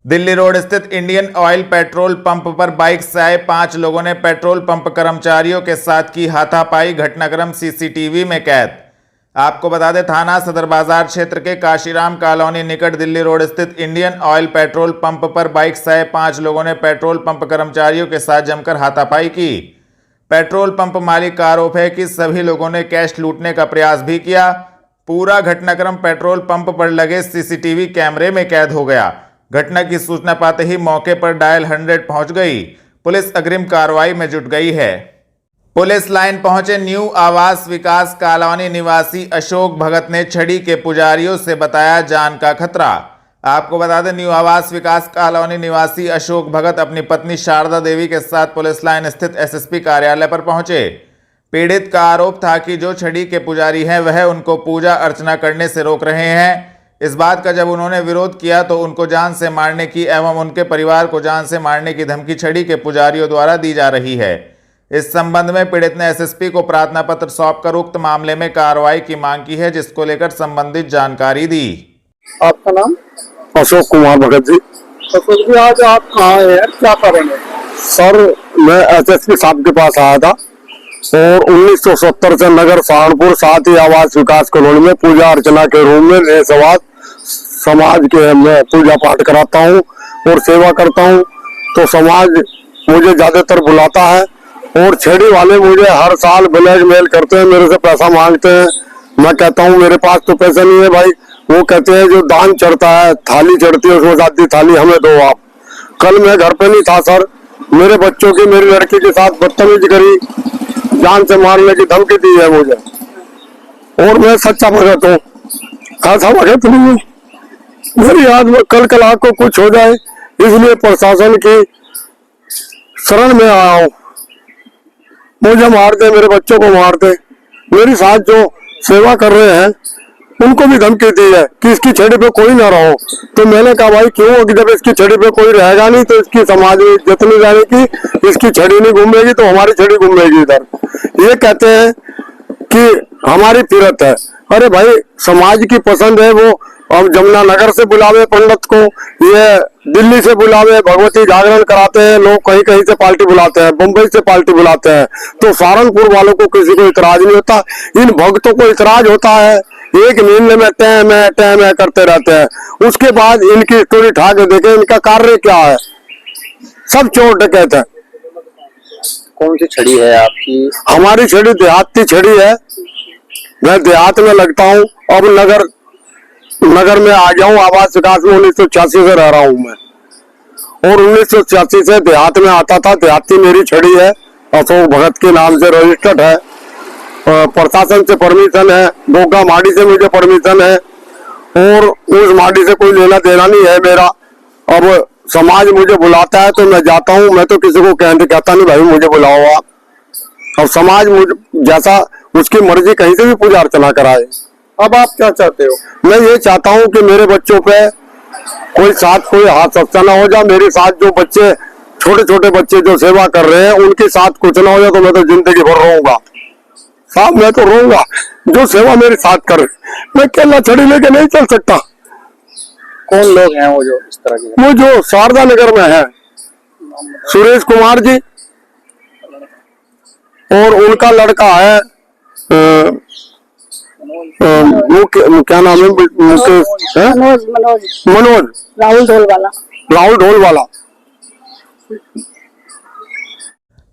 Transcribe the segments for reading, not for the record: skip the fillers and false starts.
Delhi road स्थित Indian oil petrol pump पर bike से आए 5 लोगों ने पेट्रोल पंप कर्मचारियों के साथ की हाथापाई। घटनाक्रम सीसीटीवी में कैद। आपको बता दें, थाना सदर बाजार क्षेत्र के काशीराम कॉलोनी निकट दिल्ली रोड स्थित इंडियन ऑयल पेट्रोल पंप पर बाइक से आए 5 लोगों ने पेट्रोल पंप कर्मचारियों के साथ जमकर हाथापाई की। पेट्रोल पंप मालिक का आरोप है कि सभी लोगों ने कैश लूटने का प्रयास भी किया। पूरा घटनाक्रम पेट्रोल पंप पर लगे सीसीटीवी कैमरे में कैद हो गया। घटना की सूचना पाते ही मौके पर डायल 100 पहुंच गई। पुलिस अग्रिम कार्रवाई में जुट गई है। पुलिस लाइन पहुंचे न्यू आवास विकास कॉलोनी निवासी अशोक भगत ने छड़ी के पुजारियों से बताया जान का खतरा। आपको बता दें, न्यू आवास विकास कॉलोनी निवासी अशोक भगत अपनी पत्नी शारदा देवी के साथ पुलिस लाइन स्थित एसएसपी कार्यालय पर पहुंचे। पीड़ित का आरोप था कि जो छड़ी के पुजारी हैं वह उनको पूजा अर्चना करने से रोक रहे हैं। इस बात का जब उन्होंने विरोध किया तो उनको जान से मारने की एवं उनके परिवार को जान से मारने की धमकी छड़ी के पुजारियों द्वारा दी जा रही है। इस संबंध में पीड़ित ने एसएसपी को प्रार्थना पत्र सौंपकर उक्त मामले में कार्रवाई की मांग की है, जिसको लेकर संबंधित जानकारी दी। आपका नाम? अशोक कुमार भगत जी। अशोक जी, आज आप कहाँ हैं, क्या करेंगे? सर, मैं एसएसपी साहब के पास आया था और 1970 से नगर सहारनपुर साथ ही आवास विकास कॉलोनी में पूजा अर्चना के रूम में निःस्वार्थ समाज के मैं पूजा पाठ कराता हूँ और सेवा करता हूँ। तो समाज मुझे ज्यादातर बुलाता है और छेड़ी वाले मुझे हर साल ब्लैकमेल करते हैं, मेरे से पैसा मांगते हैं। मैं कहता हूँ मेरे पास तो पैसा नहीं है भाई। वो कहते हैं जो दान चढ़ता है, थाली चढ़ती है, उसमें जाती थाली हमें दो आप। कल मैं घर पे नहीं था सर, मेरे बच्चों की, मेरी लड़की के साथ बदतमीजी करी, जान से मारने की धमकी दी है मुझे। और मैं सच्चा भगत हूँ, ऐसा भगत नहीं हूँ। मेरी याद में कल आग को कुछ हो जाए, इसलिए प्रशासन की शरण में आया हूँ। मुझे मार दे, मेरे बच्चों को मार दे। मेरी साथ जो सेवा कर रहे हैं उनको भी धमकी दी है कि इसकी छड़ी पे कोई ना रहो। तो मैंने कहा भाई क्यों, कि जब इसकी छड़ी पे कोई रहेगा नहीं तो इसकी समाज में इज्जत नहीं जाएगी, इसकी छड़ी नहीं घूमेगी तो हमारी छड़ी घूमेगी इधर। ये कहते हैं कि हमारी फिरत है। अरे भाई, समाज की पसंद है, वो अब जमुना नगर से बुलावे पंडित को, ये दिल्ली से बुलावे, भगवती जागरण कराते हैं लोग, कहीं कहीं से पार्टी बुलाते हैं, मुंबई से पार्टी बुलाते हैं। तो सहारनपुर वालों को किसी को इतराज नहीं होता, इन भक्तों को इतराज होता है। एक महीने में टैम करते रहते हैं। उसके बाद इनकी स्टोरी ठा के देखे इनका कार्य क्या है। सब चोर डकैत है। कौन सी छड़ी है आपकी? हमारी छड़ी देहाती छड़ी है। मैं देहात में लगता हूँ, अब नगर में आ गया हूँ। आवास विकास में 1986 से रह रहा हूँ मैं, और 1986 से देहात में आता था। देहाती मेरी छड़ी है, अशोक भगत के नाम से रजिस्टर्ड है। प्रशासन से परमिशन है, गोगा माड़ी से मुझे परमिशन है, और उस माड़ी से कोई लेना देना नहीं है मेरा। अब समाज मुझे बुलाता है तो मैं जाता हूँ। मैं तो किसी को कहता नहीं भाई मुझे बुलाओ आप। अब समाज मुझे जैसा उसकी मर्जी कहीं से भी पूजा अर्चना कराए। अब आप क्या चाहते हो? मैं ये चाहता हूँ कि मेरे बच्चों पे कोई हाथ सख्ता ना हो जाए। मेरे साथ जो बच्चे, छोटे छोटे बच्चे जो सेवा कर रहे हैं, उनके साथ कुछ ना हो जाए तो मैं तो जिंदगी भर रहूंगा साहब। मैं तो रहूंगा जो सेवा मेरे साथ करे। मैं केला छड़ी लेके नहीं चल सकता। कौन लोग हैं वो जो इस तरह के? वो जो शारदा नगर में है, सुरेश कुमार जी, और उनका लड़का है क्या नाम है, मनोज राहुल ढोलवाला।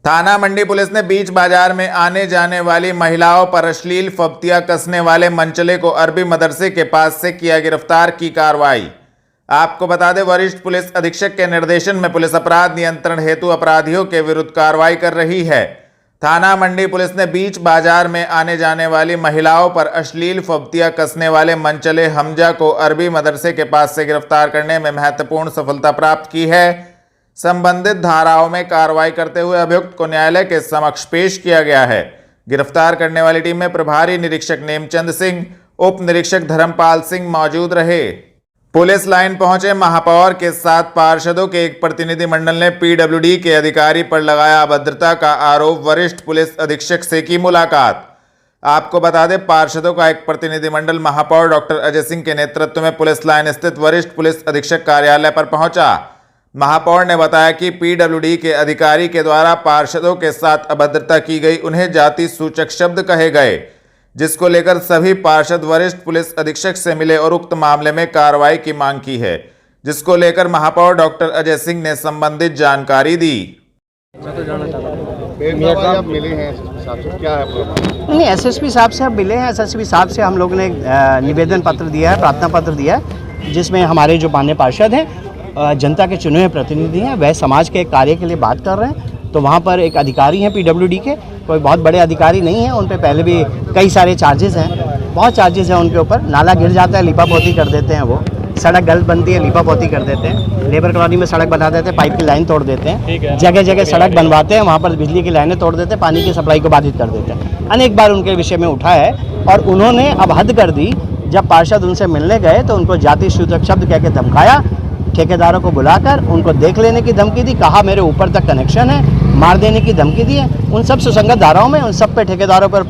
थाना मंडी पुलिस ने बीच बाजार में आने जाने वाली महिलाओं पर अश्लील फब्तियां कसने वाले मंचले को अरबी मदरसे के पास से किया गिरफ्तार की कार्रवाई। आपको बता दें, वरिष्ठ पुलिस अधीक्षक के निर्देशन में पुलिस अपराध नियंत्रण हेतु अपराधियों के विरुद्ध कार्रवाई कर रही है। थाना मंडी पुलिस ने बीच बाजार में आने जाने वाली महिलाओं पर अश्लील फब्तियां कसने वाले मंचले हमजा को अरबी मदरसे के पास से गिरफ्तार करने में महत्वपूर्ण सफलता प्राप्त की है। संबंधित धाराओं में कार्रवाई करते हुए अभियुक्त को न्यायालय के समक्ष पेश किया गया है। गिरफ्तार करने वाली टीम में प्रभारी निरीक्षक नेमचंद सिंह, उप निरीक्षक धर्मपाल सिंह मौजूद रहे। पुलिस लाइन पहुंचे महापौर के साथ पार्षदों के एक प्रतिनिधिमंडल ने पीडब्ल्यूडी के अधिकारी पर लगाया अभद्रता का आरोप। वरिष्ठ पुलिस अधीक्षक से की मुलाकात। आपको बता दें, पार्षदों का एक प्रतिनिधिमंडल महापौर डॉक्टर अजय सिंह के नेतृत्व में पुलिस लाइन स्थित वरिष्ठ पुलिस अधीक्षक कार्यालय पर पहुंचा। महापौर ने बताया कि पीडब्ल्यूडी के अधिकारी के द्वारा पार्षदों के साथ अभद्रता की गई, उन्हें जाति सूचक शब्द कहे गए, जिसको लेकर सभी पार्षद वरिष्ठ पुलिस अधीक्षक से मिले और उक्त मामले में कार्रवाई की मांग की है, जिसको लेकर महापौर डॉक्टर अजय सिंह ने संबंधित जानकारी दी। आप मिले हैं एसएसपी साहब से, क्या है प्रॉब्लम? नहीं, एसएसपी साहब से हम मिले हैं। एसएसपी साहब से हम लोगों ने निवेदन पत्र दिया है, प्रार्थना पत्र दिया है, जिसमें हमारे जो माननीय पार्षद हैं, जनता के चुने हुए प्रतिनिधि हैं, वह समाज के कार्य के लिए बात कर रहे हैं। तो वहाँ पर एक अधिकारी हैं पीडब्ल्यूडी के, कोई बहुत बड़े अधिकारी नहीं हैं, उन पे पहले भी कई सारे चार्जेस हैं, बहुत चार्जेस हैं उनके ऊपर। नाला गिर जाता है, लीपापोती कर देते हैं, वो सड़क गलत बनती है, लीपापोती कर देते हैं, लेबर कॉलोनी में सड़क बना देते हैं, पाइप की लाइन तोड़ देते हैं, जगह जगह सड़क बनवाते हैं, वहाँ पर बिजली की लाइनें तोड़ देते हैं, पानी की सप्लाई को बाधित कर देते हैं। अनेक बार उनके विषय में उठा है और उन्होंने अब हद कर दी। जब पार्षद उनसे मिलने गए तो उनको जाति सूचक शब्द कह के धमकाया, ठेकेदारों को बुलाकर उनको देख लेने की धमकी दी, कहा मेरे ऊपर तक कनेक्शन है, मार देने की धमकी दी है। उन सब सुसंगत धाराओं में उन सब पे ठेकेदारों पर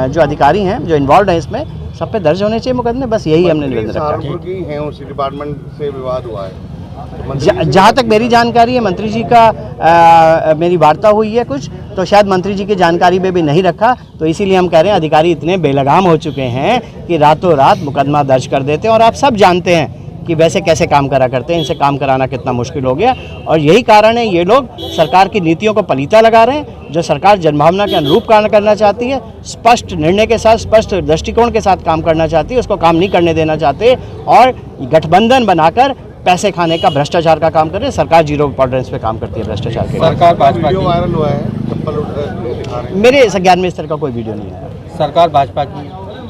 जो अधिकारी हैं जो इन्वॉल्व हैं इसमें, सब पे दर्ज होने चाहिए मुकदमे। बस यही हमने निवेदन रखा है। उसी डिपार्टमेंट से विवाद हुआ है। जहाँ तक मेरी जानकारी है, मंत्री जी का मेरी वार्ता हुई है कुछ, तो शायद मंत्री जी की जानकारी में भी नहीं रखा, तो इसीलिए हम कह रहे हैं अधिकारी इतने बेलगाम हो चुके हैं कि रातों रात मुकदमा दर्ज कर देते हैं। और आप सब जानते हैं कि वैसे कैसे काम करा करते हैं, इनसे काम कराना कितना मुश्किल हो गया। और यही कारण है ये लोग सरकार की नीतियों को पलीता लगा रहे हैं। जो सरकार जनभावना के अनुरूप काम करना चाहती है, स्पष्ट निर्णय के साथ, स्पष्ट दृष्टिकोण के साथ काम करना चाहती है, उसको काम नहीं करने देना चाहते और गठबंधन बनाकर पैसे खाने का, भ्रष्टाचार का काम कर रहे हैं। सरकार जीरो टॉलरेंस पे काम करती है भ्रष्टाचार के। सरकार भाजपा वीडियो वायरल हुआ है, चप्पल दिखा रहे हैं। मेरे संज्ञान में इस तरह का कोई वीडियो नहीं है। सरकार भाजपा की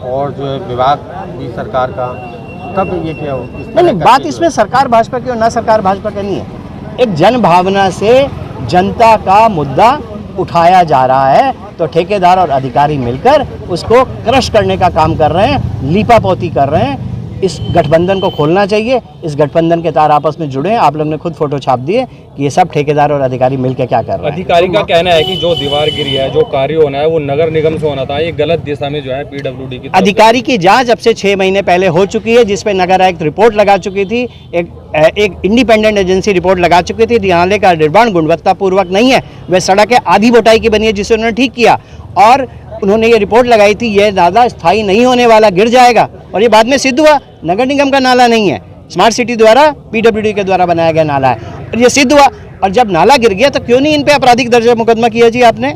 और जो है विभाग भी सरकार का, कब ये क्या हो? नहीं, बात इसमें सरकार भाजपा की और ना सरकार भाजपा का नहीं है। एक जन भावना से जनता का मुद्दा उठाया जा रहा है, तो ठेकेदार और अधिकारी मिलकर उसको क्रश करने का काम कर रहे हैं, लीपापोती कर रहे हैं। इस गठबंधन को खोलना चाहिए। इस गठबंधन के तार आपस में जुड़े हैं। आप लोग ने खुद फोटो छाप दिए कि ये सब ठेकेदार और अधिकारी मिलकर क्या कर रहे हैं। अधिकारी का कहना है कि जो दीवार गिरी है, जो कार्य होना है, वो नगर निगम से होना था। ये गलत दिशा में जो है पीडब्ल्यूडी की अधिकारी की जांच अब से 6 महीने पहले हो चुकी है, जिसपे नगर आयुक्त रिपोर्ट लगा चुकी थी, एक इंडिपेंडेंट एजेंसी रिपोर्ट लगा चुकी थी। नाले का निर्माण गुणवत्तापूर्वक नहीं है, वह सड़क है आधी मोटाई की बनी है, जिसे उन्होंने ठीक किया। और उन्होंने ये रिपोर्ट लगाई थी ये नाला स्थायी नहीं होने वाला, गिर जाएगा, और ये बाद में सिद्ध हुआ नगर निगम का नाला नहीं है, स्मार्ट सिटी द्वारा पीडब्ल्यूडी के द्वारा बनाया गया नाला है, और ये सिद्ध हुआ। और जब नाला गिर गया तो क्यों नहीं इन पे आपराधिक दर्जा मुकदमा किया जी? आपने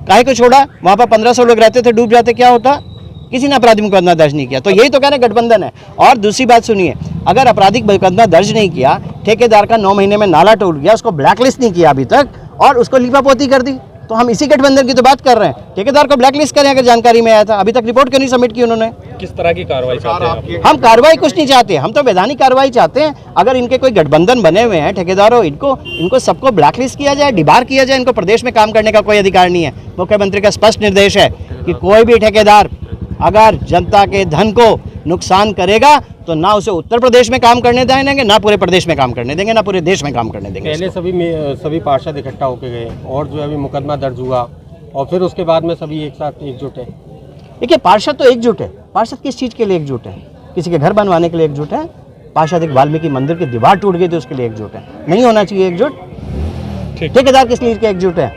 काहे को छोड़ा? वहाँ पर 1500 लोग रहते थे, डूब जाते, क्या होता? किसी ने आपराधिक मुकदमा दर्ज नहीं किया। तो यही तो कह रहे गठबंधन है। और दूसरी बात सुनिए, अगर आपराधिक मुकदमा दर्ज नहीं किया, ठेकेदार का 9 महीने में नाला टूट गया, उसको ब्लैकलिस्ट नहीं किया अभी तक, और उसको लीपापोती कर दी, तो हम इसी गठबंधन की तो बात कर रहे हैं। ठेकेदार को ब्लैकलिस्ट करें अगर जानकारी में आया था, अभी तक रिपोर्ट क्यों नहीं सबमिट की उन्होंने? किस तरह की कार्रवाई चाहते हैं आप? हम कार्रवाई कुछ नहीं चाहते, हम तो वैधानिक कार्रवाई चाहते हैं। अगर इनके कोई गठबंधन बने हुए हैं ठेकेदारों, इनको सबको ब्लैकलिस्ट किया जाए, डिबार किया जाए, इनको प्रदेश में काम करने का कोई अधिकार नहीं है। मुख्यमंत्री का स्पष्ट निर्देश है कि कोई भी ठेकेदार अगर जनता के धन को नुकसान करेगा तो ना उसे उत्तर प्रदेश में काम करने देंगे, ना पूरे प्रदेश में काम करने देंगे, ना पूरे देश में काम करने देंगे। पहले सभी पार्षद इकट्ठा होके गए और जो अभी मुकदमा दर्ज हुआ और फिर उसके बाद में सभी एक साथ एकजुट है। देखिए, पार्षद तो एकजुट है। पार्षद किस चीज़ के लिए एकजुट है? किसी के घर बनवाने के लिए एकजुट है? पार्षद एक वाल्मीकि मंदिर की दीवार टूट गई तो उसके लिए एकजुट है? नहीं होना चाहिए एकजुट। ठेकेदार किस लिए एकजुट है?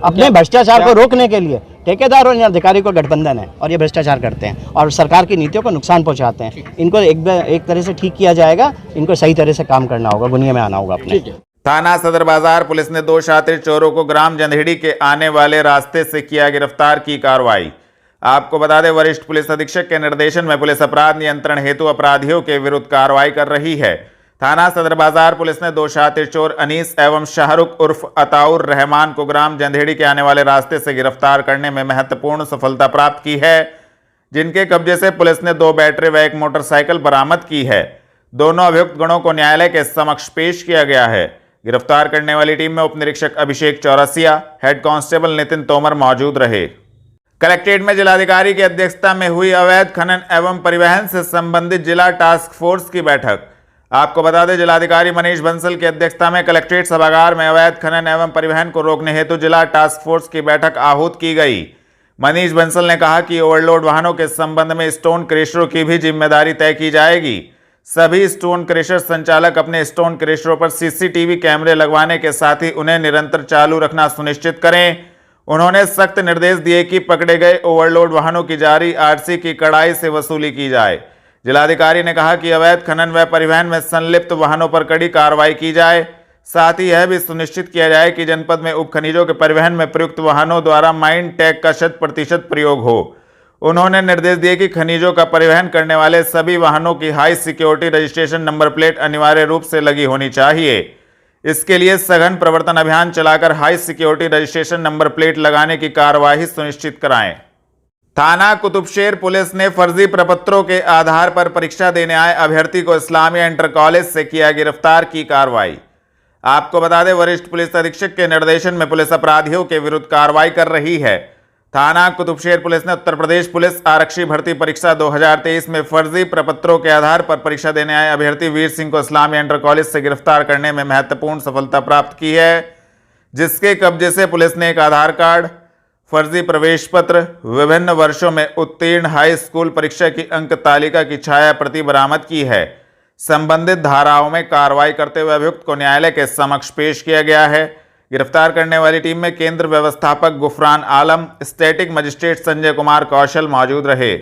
अपने भ्रष्टाचार को रोकने के लिए। ठेकेदार और अधिकारी को गठबंधन है और ये भ्रष्टाचार करते हैं और सरकार की नीतियों को नुकसान पहुंचाते हैं। इनको एक तरह से ठीक किया जाएगा, इनको सही तरह से काम करना होगा, दुनिया में आना होगा अपने। थाना सदर बाजार पुलिस ने 2 शातिर चोरों को ग्राम जंधेड़ी के आने वाले रास्ते से किया गिरफ्तार की कार्रवाई। आपको बता दें, वरिष्ठ पुलिस अधीक्षक के निर्देशन में पुलिस अपराध नियंत्रण हेतु अपराधियों के विरुद्ध कार्रवाई कर रही है। थाना सदर बाजार पुलिस ने 2 शातिर चोर अनीस एवं शाहरुख उर्फ अताउर रहमान को ग्राम जंधेड़ी के आने वाले रास्ते से गिरफ्तार करने में महत्वपूर्ण सफलता प्राप्त की है, जिनके कब्जे से पुलिस ने 2 बैटरी व 1 मोटरसाइकिल बरामद की है। दोनों अभियुक्त गणों को न्यायालय के समक्ष पेश किया गया है। गिरफ्तार करने वाली टीम में उप निरीक्षक अभिषेक चौरसिया, हेड कांस्टेबल नितिन तोमर मौजूद रहे। कलेक्ट्रेट में जिलाधिकारी की अध्यक्षता में हुई अवैध खनन एवं परिवहन से संबंधित जिला टास्क फोर्स की बैठक। आपको बता दें, जिलाधिकारी मनीष बंसल की अध्यक्षता में कलेक्ट्रेट सभागार में अवैध खनन एवं परिवहन को रोकने हेतु जिला टास्क फोर्स की बैठक आहूत की गई। मनीष बंसल ने कहा कि ओवरलोड वाहनों के संबंध में स्टोन क्रशरों की भी जिम्मेदारी तय की जाएगी। सभी स्टोन क्रशर संचालक अपने स्टोन क्रशरों पर सीसीटीवी कैमरे लगवाने के साथ ही उन्हें निरंतर चालू रखना सुनिश्चित करें। उन्होंने सख्त निर्देश दिए कि पकड़े गए ओवरलोड वाहनों की जारी आरसी की कड़ाई से वसूली की जाए। जिलाधिकारी ने कहा कि अवैध खनन व परिवहन में संलिप्त वाहनों पर कड़ी कार्रवाई की जाए। साथ ही यह भी सुनिश्चित किया जाए कि जनपद में उप खनिजों के परिवहन में प्रयुक्त वाहनों द्वारा माइन टैग का 100% प्रयोग हो। उन्होंने निर्देश दिए कि खनिजों का परिवहन करने वाले सभी वाहनों की high security registration number plate अनिवार्य रूप से लगी होनी चाहिए। इसके लिए सघन प्रवर्तन अभियान चलाकर high security registration number plate लगाने की कार्यवाही सुनिश्चित कराएं। थाना कुतुबशेर पुलिस ने फर्जी प्रपत्रों के आधार पर परीक्षा देने आए अभ्यर्थी को इस्लामिया इंटर कॉलेज से किया गिरफ्तार की कार्रवाई। आपको बता दें, वरिष्ठ पुलिस अधीक्षक के निर्देशन में पुलिस अपराधियों के विरुद्ध कार्रवाई कर रही है। थाना कुतुबशेर पुलिस ने उत्तर प्रदेश पुलिस आरक्षी भर्ती परीक्षा 2023 में फर्जी प्रपत्रों के आधार पर परीक्षा देने आए अभ्यर्थी वीर सिंह को इस्लामिया इंटर कॉलेज से गिरफ्तार करने में महत्वपूर्ण सफलता प्राप्त की है, जिसके कब्जे से पुलिस ने एक आधार कार्ड, फर्जी प्रवेश पत्र, विभिन्न वर्षों में उत्तीर्ण हाई स्कूल परीक्षा की अंक तालिका की छाया प्रति बरामद की है। संबंधित धाराओं में कार्रवाई करते हुए अभियुक्त को न्यायालय के समक्ष पेश किया गया है। गिरफ्तार करने वाली टीम में केंद्र व्यवस्थापक गुफरान आलम, स्टैटिक मजिस्ट्रेट संजय कुमार कौशल मौजूद रहे।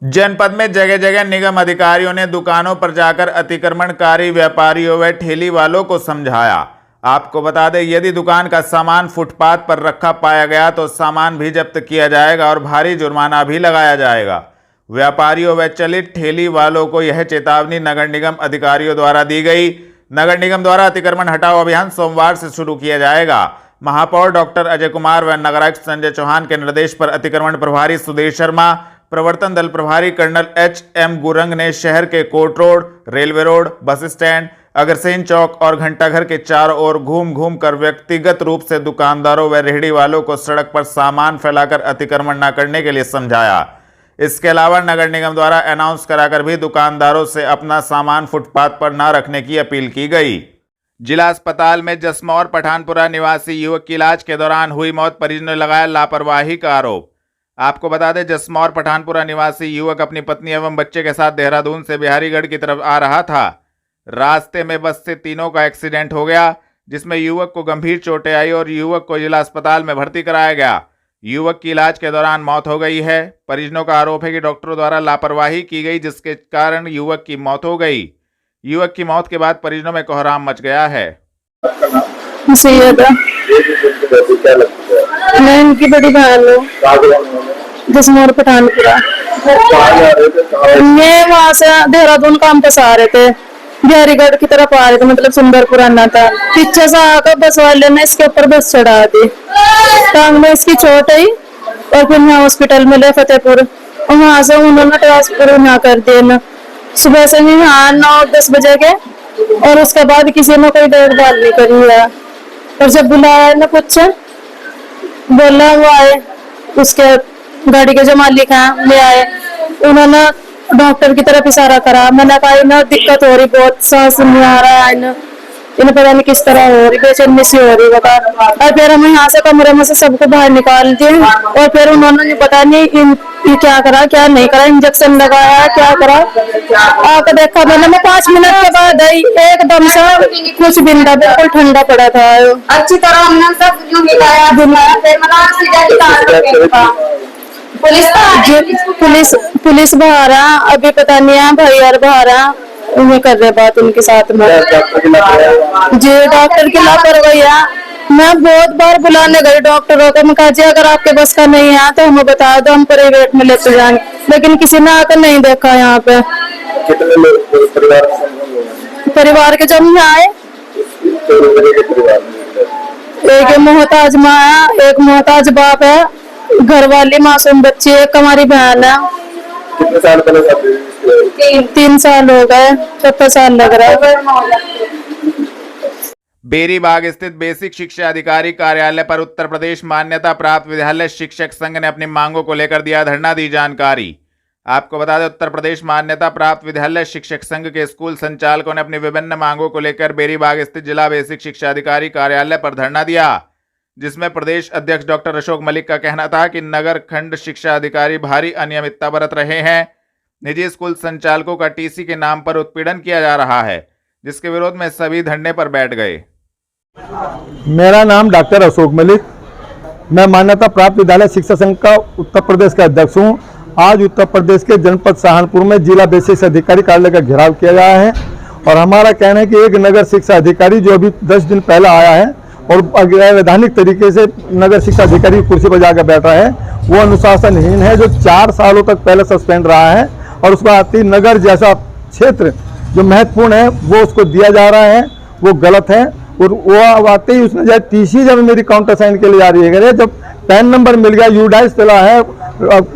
जनपद में जगह जगह निगम अधिकारियों ने दुकानों पर जाकर अतिक्रमणकारी व्यापारियों व ठेली वालों को समझाया। आपको बता दें, यदि दुकान का सामान फुटपाथ पर रखा पाया गया तो सामान भी जब्त किया जाएगा और भारी जुर्माना भी लगाया जाएगा। व्यापारियों व चलित ठेली वालों को यह चेतावनी नगर निगम अधिकारियों द्वारा दी गई। नगर निगम द्वारा अतिक्रमण हटाओ अभियान सोमवार से शुरू किया जाएगा। महापौर डॉक्टर अजय कुमार व नगरायुक्त संजय चौहान के निर्देश पर अतिक्रमण प्रभारी सुदेश शर्मा, प्रवर्तन दल प्रभारी कर्नल HM गुरंग ने शहर के court road, railway road, bus stand, Agrasen Chowk और घंटाघर के चारों ओर घूम घूम कर व्यक्तिगत रूप से दुकानदारों व रेहड़ी वालों को सड़क पर सामान फैलाकर अतिक्रमण न करने के लिए समझाया। इसके अलावा नगर निगम द्वारा अनाउंस कराकर भी दुकानदारों से अपना सामान फुटपाथ पर न रखने की अपील की गई। जिला अस्पताल में जसमौर पठानपुरा निवासी युवक की इलाज के दौरान हुई मौत, परिजनों ने लगाया लापरवाही का आरोप। आपको बता दें, जसमौर पठानपुरा निवासी युवक अपनी पत्नी एवं बच्चे के साथ देहरादून से बिहारीगढ़ की तरफ आ रहा था। रास्ते में बस से तीनों का एक्सीडेंट हो गया, जिसमें युवक को गंभीर चोटें आई और युवक को जिला अस्पताल में भर्ती कराया गया। युवक की इलाज के दौरान मौत हो गई है। परिजनों का आरोप है कि डॉक्टरों द्वारा लापरवाही की गई, जिसके कारण युवक की मौत हो गई। युवक की मौत के बाद परिजनों में कोहराम मच गया है। मैं इनकी बड़ी बहन हूँ, जसमौर पठानपुरा। ये वहाँ से देहरादून काम पे आ रहे थे, बिहारीगढ़ की तरफ आ रहे थे, मतलब सुंदरपुर आना था। पीछे से आकर बस वाले ने इसके ऊपर बस चढ़ा दी, टांग में इसकी चोट आई और फिर यहाँ हॉस्पिटल में ले फतेहपुर, और वहाँ से उन्होंने ट्रांसफर यहाँ कर दिया ना। सुबह से ही यहाँ 9-10 बजे के, और उसके बाद किसी ने कोई देखभाल नहीं करी है। और जब बुलाया ना कुछ बोला, वो आए, उसके गाड़ी के जो मालिक हैं ले आए, उन्होंने डॉक्टर की तरफ इशारा करा। मैंने कहा ना दिक्कत हो रही, बहुत सांस नहीं आ रहा है, इन्हें पता नहीं किस तरह हो रही, बेचैनी सी हो रही बता। और फिर हम यहाँ से कमरे में से सबको बाहर निकाल दिए, और फिर उन्होंने पता नहीं क्या करा क्या नहीं करा, इंजेक्शन लगाया क्या करा। आकर देखा मैंने, मैं 5 मिनट के बाद आई, एकदम से कुछ बिंदा बिल्कुल ठंडा पड़ा था। अच्छी तरह हमने सब यूं मिलाया पुलिस बाहर है, अभी पता नहीं है भाई यार बाहर है, उन्हें कर रहे बात उनके साथ में। जी डॉक्टर की लापरवाही है। मैं बहुत बार बुलाने गई डॉक्टरों को, मैं कहा जी अगर आपके बस का नहीं है तो हमें बता दो, हम प्राइवेट में लेते जाएंगे, लेकिन किसी ने आकर नहीं देखा। यहाँ पे कितने लोग परिवार के जब आए, एक मोहताज माँ है, एक मोहताज बाप है, घर वाली मासूम बच्ची, एक हमारी बहन है। कितने साल पहले 3 साल हो गए, 4 साल लग रहा है। बेरीबाग स्थित बेसिक शिक्षा अधिकारी कार्यालय पर उत्तर प्रदेश मान्यता प्राप्त विद्यालय शिक्षक संघ ने अपनी मांगों को लेकर दिया धरना, दी जानकारी। आपको बता दें, उत्तर प्रदेश मान्यता प्राप्त विद्यालय शिक्षक संघ के स्कूल संचालकों ने अपनी विभिन्न मांगों को लेकर बेरीबाग स्थित जिला बेसिक शिक्षा अधिकारी कार्यालय पर धरना दिया। जिसमें प्रदेश अध्यक्ष डॉक्टर अशोक मलिक का कहना था कि नगर खंड शिक्षा अधिकारी भारी अनियमितता बरत रहे हैं। निजी स्कूल संचालकों का टीसी के नाम पर उत्पीड़न किया जा रहा है, जिसके विरोध में सभी धरने पर बैठ गए। मेरा नाम डॉक्टर अशोक मलिक, मैं मान्यता प्राप्त विद्यालय शिक्षा संघ का उत्तर प्रदेश का अध्यक्ष हूँ। आज उत्तर प्रदेश के जनपद सहारनपुर में जिला बेसिस अधिकारी कार्यालय का घेराव किया गया है और हमारा कहना है कि एक नगर शिक्षा अधिकारी जो अभी 10 दिन पहले आया है और अवैधानिक तरीके से नगर शिक्षा अधिकारी की कुर्सी पर जाकर बैठ रहा है, वो अनुशासनहीन है, जो 4 सालों तक पहले सस्पेंड रहा है और उसको आती नगर जैसा क्षेत्र जो महत्वपूर्ण है वो उसको दिया जा रहा है, वो गलत है। और वो आते ही उसने जब टीसी जब मेरी काउंटर साइन के लिए जा रही है, जब पैन नंबर मिल गया, यूडाइस चला है,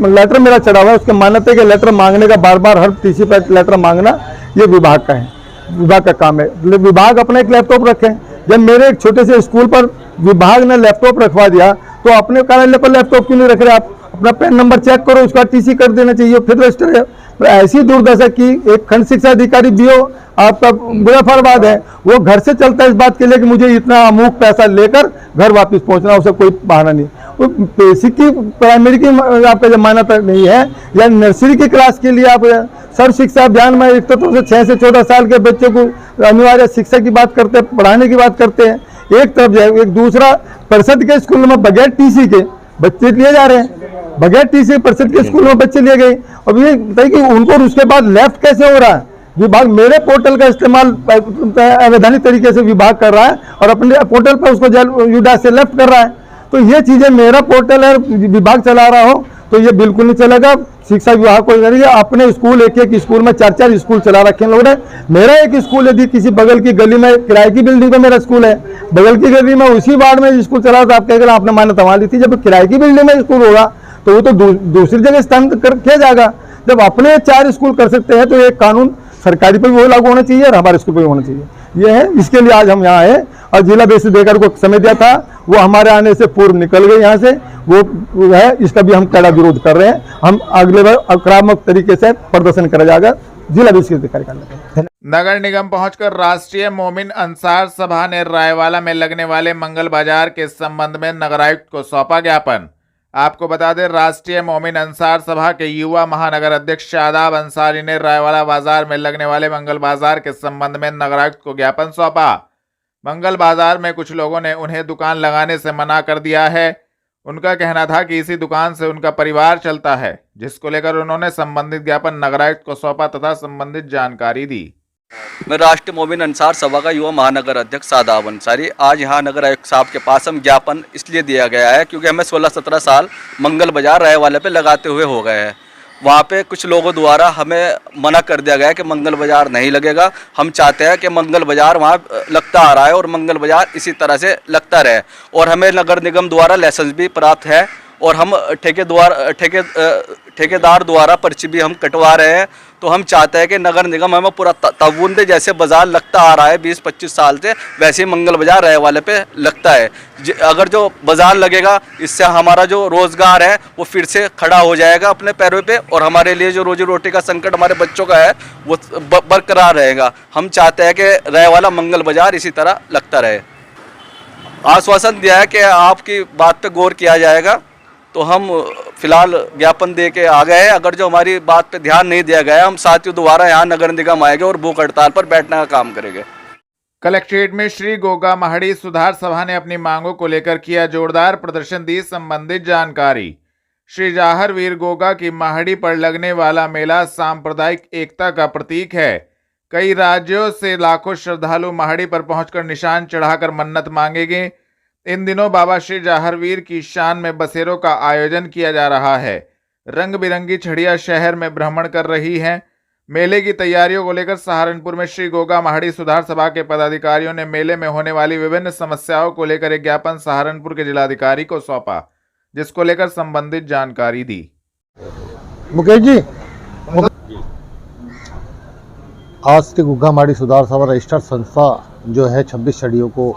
लेटर मेरा चढ़ा हुआ है, उसके मान्यता के लेटर मांगने का बार हर टीसी पर लेटर मांगना ये विभाग का है, विभाग का काम है। विभाग अपना एक लैपटॉप रखें। जब मेरे एक छोटे से स्कूल पर विभाग ने लैपटॉप रखवा दिया तो अपने कार्यालय पर लैपटॉप क्यों नहीं रख रहे आप? अपना पैन नंबर चेक करो, उसका टीसी कर देना चाहिए, फिर रजिस्टर है। ऐसी दुर्दशा की एक खंड शिक्षा अधिकारी भी हो, आपका मुजफ्फरबाद है, वो घर से चलता है इस बात के लिए कि मुझे इतना अमुक पैसा लेकर घर वापस पहुंचना, उसे कोई बहाना नहीं। वो बेसिक की प्राइमरी की आपका जब मान्यता नहीं है या नर्सरी की क्लास के लिए आप सर्व शिक्षा अभियान में एक तो 6 से 14 साल के बच्चों को अनिवार्य शिक्षा की बात करते हैं, पढ़ाने की बात करते हैं, एक तरफ जाए, एक दूसरा परिषद के स्कूल में बगैर टीसी के बच्चे लिए जा रहे हैं, बगैर टीसी परिषद के स्कूल में बच्चे लिए गए। अब ये बताइए कि उनको उसके बाद लेफ्ट कैसे हो रहा है? विभाग मेरे पोर्टल का इस्तेमाल अवैधानिक तरीके से विभाग कर रहा है और अपने पोर्टल पर उसको यूडाइस से लेफ्ट कर रहा है। तो ये चीजें मेरा पोर्टल है, विभाग चला रहा हो तो ये बिल्कुल नहीं चलेगा। शिक्षा विभाग को करिए, अपने स्कूल एक स्कूल में 4 स्कूल चला रखे हैं लोगों ने। मेरा एक स्कूल यदि किसी बगल की गली में किराए की बिल्डिंग में मेरा स्कूल है, बगल की गली में उसी वार्ड में स्कूल चला तो आप कहेंगे आपने मान्यता वहां ली थी। जब किराए की बिल्डिंग में स्कूल होगा तो वो तो दूसरी जगह स्थानांतरित किया जाएगा। जब अपने 4 स्कूल कर सकते हैं तो एक कानून सरकारी पर भी वो लागू होना चाहिए और हमारे स्कूल पर भी होना चाहिए। ये है, इसके लिए आज हम यहाँ आए और जिला बेसिस अधिकारी को समय दिया था, वो हमारे आने से पूर्व निकल गए यहाँ से, वो है, इसका भी हम कड़ा विरोध कर रहे हैं। हम अगले बार आक्रामक तरीके से प्रदर्शन करा जाएगा जिला बेसिस अधिकारी कार्यालय। नगर निगम पहुंचकर राष्ट्रीय मोमिन अंसार सभा ने रायवाला में लगने वाले मंगल बाजार के संबंध में नगर आयुक्त को सौंपा ज्ञापन। आपको बता दें, राष्ट्रीय मोमिन अंसार सभा के युवा महानगर अध्यक्ष शादाब अंसारी ने रायवाला बाजार में लगने वाले मंगल बाजार के संबंध में नगर आयुक्त को ज्ञापन सौंपा। मंगल बाजार में कुछ लोगों ने उन्हें दुकान लगाने से मना कर दिया है। उनका कहना था कि इसी दुकान से उनका परिवार चलता है, जिसको लेकर उन्होंने संबंधित ज्ञापन नगर आयुक्त को सौंपा तथा संबंधित जानकारी दी। मैं राष्ट्रीय मोमिन अंसार सभा का युवा महानगर अध्यक्ष शादाब अंसारी। आज यहाँ नगर आयुक्त साहब के पास हम ज्ञापन इसलिए दिया गया है क्योंकि हमें 16-17 साल मंगल बाजार रायवाले पे लगाते हुए हो गए हैं। वहाँ पे कुछ लोगों द्वारा हमें मना कर दिया गया है कि मंगल बाजार नहीं लगेगा। हम चाहते हैं कि मंगल बाजार वहाँ लगता आ रहा है और मंगल बाजार इसी तरह से लगता रहे। और हमें नगर निगम द्वारा लाइसेंस भी प्राप्त है और हम ठेकेदार द्वारा पर्ची भी हम कटवा रहे हैं। तो हम चाहते हैं कि नगर निगम हमें पूरा ताउन दे, जैसे बाजार लगता आ रहा है 20-25 साल से, वैसे ही मंगल बाजार रायवाले पे लगता है। अगर जो बाजार लगेगा इससे हमारा जो रोजगार है वो फिर से खड़ा हो जाएगा अपने पैरों पे और हमारे लिए जो रोजी रोटी का संकट हमारे बच्चों का है वो बरकरार रहेगा। हम चाहते हैं कि रायवाला मंगल बाजार इसी तरह लगता रहे। आश्वासन दिया है कि आपकी बात पे गौर किया जाएगा, तो हम फिलहाल ज्ञापन दे के आ गए हैं। अगर जो हमारी बात पे ध्यान नहीं दिया गया, हम साथियों दोबारा यहाँ नगर निगम आएंगे और भूख हड़ताल पर बैठने का काम करेंगे। कलेक्ट्रेट में श्री गोगा महड़ी सुधार सभा ने अपनी मांगों को लेकर किया जोरदार प्रदर्शन, दी संबंधित जानकारी। श्री जाहर वीर गोगा की महड़ी पर लगने वाला मेला सांप्रदायिक एकता का प्रतीक है। कई राज्यों से लाखों श्रद्धालु महड़ी पर पहुंचकर निशान चढ़ाकर मन्नत मांगेंगे। इन दिनों बाबा श्री जाहरवीर की शान में बसेरों का आयोजन किया जा रहा है। रंग बिरंगी छड़ियां शहर में भ्रमण कर रही हैं। मेले की तैयारियों को लेकर सहारनपुर में श्री गोगा महड़ी सुधार सभा के पदाधिकारियों ने मेले में होने वाली विभिन्न समस्याओं को लेकर एक ज्ञापन सहारनपुर के जिलाधिकारी को सौंपा, जिसको लेकर संबंधित जानकारी दी। मुकेश जी, आज श्री गोगा महड़ी सुधार सभा रजिस्टर्ड संस्था जो है 26 छड़ियों को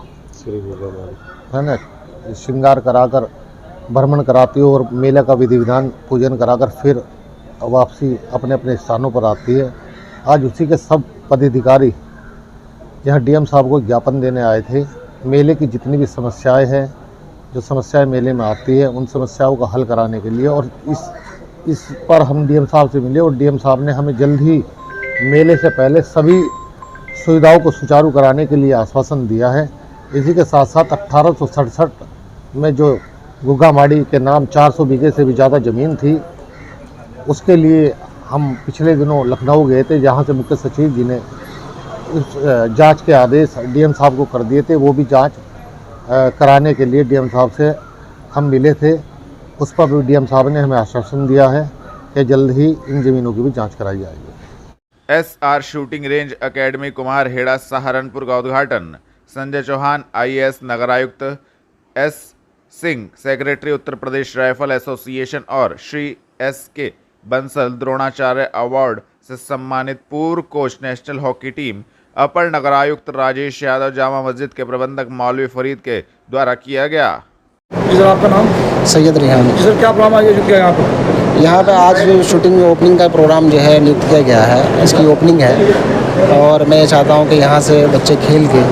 है ना श्रृंगार कराकर भ्रमण कराती है और मेले का विधि विधान पूजन कराकर फिर वापसी अपने अपने स्थानों पर आती है। आज उसी के सब पदाधिकारी यहाँ डीएम साहब को ज्ञापन देने आए थे। मेले की जितनी भी समस्याएं हैं जो समस्याएं मेले में आती है उन समस्याओं का हल कराने के लिए, और इस पर हम डीएम साहब से मिले और डीएम साहब ने हमें जल्द ही मेले से पहले सभी सुविधाओं को सुचारू कराने के लिए आश्वासन दिया है। इसी के साथ साथ 1867 में जो गुग्गामाड़ी के नाम 400 बीघे से भी ज़्यादा ज़मीन थी, उसके लिए हम पिछले दिनों लखनऊ गए थे, जहाँ से मुख्य सचिव जी ने जांच के आदेश डीएम साहब को कर दिए थे। वो भी जांच कराने के लिए डीएम साहब से हम मिले थे। उस पर भी डीएम साहब ने हमें आश्वासन दिया है कि जल्द ही इन ज़मीनों की भी जांच कराई जाएगी। SR shooting range academy Kumar हेड़ा सहारनपुर का उद्घाटन संजय चौहान IAS नगर आयुक्त, S Singh secretary Uttar Pradesh rifle association और श्री SK बंसल द्रोणाचार्य अवार्ड से सम्मानित पूर्व कोच नेशनल हॉकी टीम, अपर नगर आयुक्त राजेश यादव, जामा मस्जिद के प्रबंधक मौलवी फरीद के द्वारा किया गया। सर आपका नाम? सैयद रिहान। सर क्या प्रोग्राम आयोजित किया यहाँ पर? यहाँ पे आज शूटिंग ओपनिंग का प्रोग्राम जो है नियुक्त किया गया है, इसकी ओपनिंग है और मैं चाहता हूँ कि यहाँ से बच्चे खेल के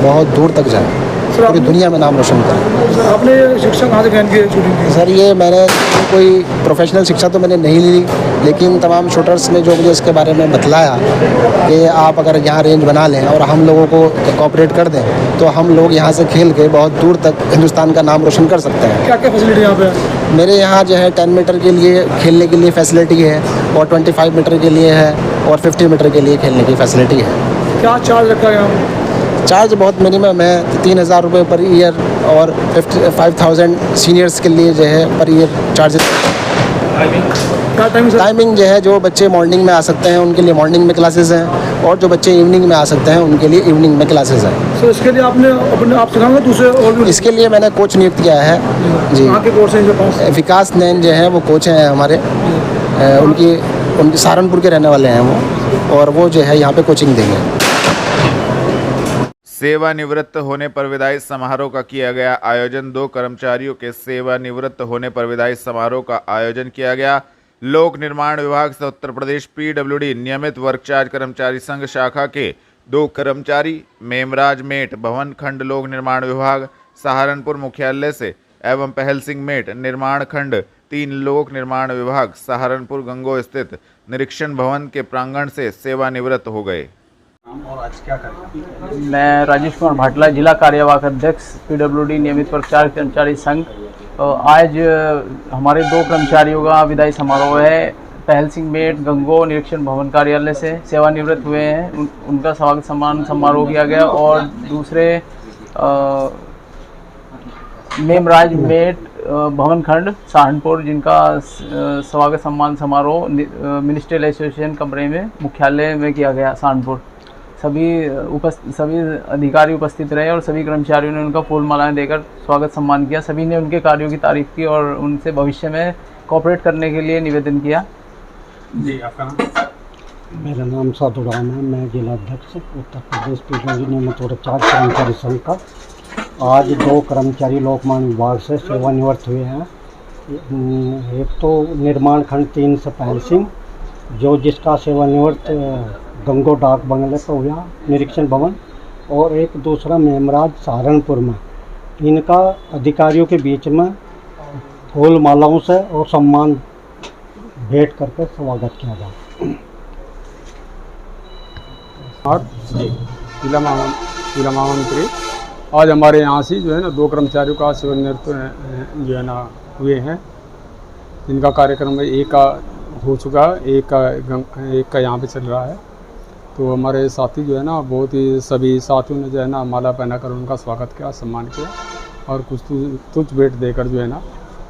बहुत दूर तक जाएँ, पूरी दुनिया में नाम रोशन करें। सर आपने शिक्षा कहाँ से ग्रहण की शूटिंग की? सर ये मैंने कोई प्रोफेशनल शिक्षा तो मैंने नहीं ली, लेकिन तमाम शूटर्स ने जो मुझे इसके बारे में बतलाया कि आप अगर यहाँ रेंज बना लें और हम लोगों को कोऑपरेट कर दें तो हम लोग यहाँ से खेल के बहुत दूर तक हिंदुस्तान का नाम रोशन कर सकते हैं। क्या क्या फैसिलिटी यहाँ पे है? मेरे यहाँ जो है 10 मीटर के लिए खेलने के लिए फैसिलिटी है और 25 मीटर के लिए है और 50 मीटर के लिए खेलने की फैसिलिटी है। क्या चार्ज रखा है यहाँ? चार्ज बहुत मिनिमम है, 3000 रुपये पर ईयर और 5000 सीनियर्स के लिए जो है पर ईयर चार्ज। टाइमिंग जो है जो बच्चे मॉर्निंग में आ सकते हैं उनके लिए मॉर्निंग में क्लासेस हैं और जो बच्चे इवनिंग में आ सकते हैं उनके लिए इवनिंग में क्लासेस हैं। सो इसके लिए आपने अपने आप सिखाएंगे दूसरे और भी? इसके लिए मैंने कोच नियुक्त किया है जी। कहाँ के कोच हैं इनके पास? विकास नैन जो है वो कोच हैं हमारे, उनकी सहारनपुर के रहने वाले हैं वो, और वो जो है यहाँ पे कोचिंग देंगे। सेवानिवृत्त होने पर विदाई समारोह का किया गया आयोजन। 2 कर्मचारियों के सेवानिवृत्त होने पर विदाई समारोह का आयोजन किया गया। लोक निर्माण विभाग से उत्तर प्रदेश PWD नियमित वर्क चार्ज कर्मचारी संघ शाखा के 2 कर्मचारी, मेमराज मेट भवन खंड लोक निर्माण विभाग सहारनपुर मुख्यालय से एवं पहल सिंह मेट निर्माण खंड 3 लोक निर्माण विभाग सहारनपुर गंगो स्थित निरीक्षण भवन के प्रांगण से सेवानिवृत्त हो गए। और आज क्या करेंगे? मैं राजेश कुमार भाटला, जिला कार्यवाहक अध्यक्ष PWD नियमित वर्क चार्ज कर्मचारी संघ। आज हमारे 2 कर्मचारियों का विदाई समारोह है। पहल सिंह मेट गंगो निरीक्षण भवन कार्यालय से सेवानिवृत्त हुए हैं, उनका स्वागत सम्मान समारोह किया गया। और दूसरे मेमराज मेट भवन खंड सहारनपुर, जिनका स्वागत सम्मान समारोह मिनिस्ट्रियल एसोसिएशन कमरे में मुख्यालय में किया गया सहारनपुर। सभी अधिकारी उपस्थित रहे और सभी कर्मचारियों ने उनका फूल मालाएं देकर स्वागत सम्मान किया। सभी ने उनके कार्यों की तारीफ की और उनसे भविष्य में कोऑपरेट करने के लिए निवेदन किया। जी आपका नाम? मेरा नाम साधु राम है, मैं जिला अध्यक्ष उत्तर प्रदेश PWD नियमित वर्क चार्ज कर्मचारी संघ का। आज 2 कर्मचारी लोकमान विभाग से सेवानिवृत्त हुए हैं। एक तो निर्माण खंड 3 से पहल सिंह, जो जिसका सेवानिवृत्त गंगो डाक बंगले पर हुआ निरीक्षण भवन, और एक दूसरा मेमराज सहारनपुर में। इनका अधिकारियों के बीच में फूल मालाओं से और सम्मान भेंट करके स्वागत किया गया। जिला महामंत्री आज हमारे यहाँ से जो है ना 2 कर्मचारियों का सेवानिवृत्त जो है ना हुए हैं, जिनका कार्यक्रम एक का हो चुका, एक का यहाँ पे चल रहा है। तो हमारे साथी जो है ना बहुत ही सभी साथियों ने जो है ना माला पहनाकर उनका स्वागत किया, सम्मान किया और कुछ तुच्छ भेंट देकर जो है ना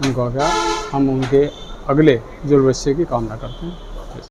उनका क्या हम उनके अगले जो भविष्य की कामना करते हैं।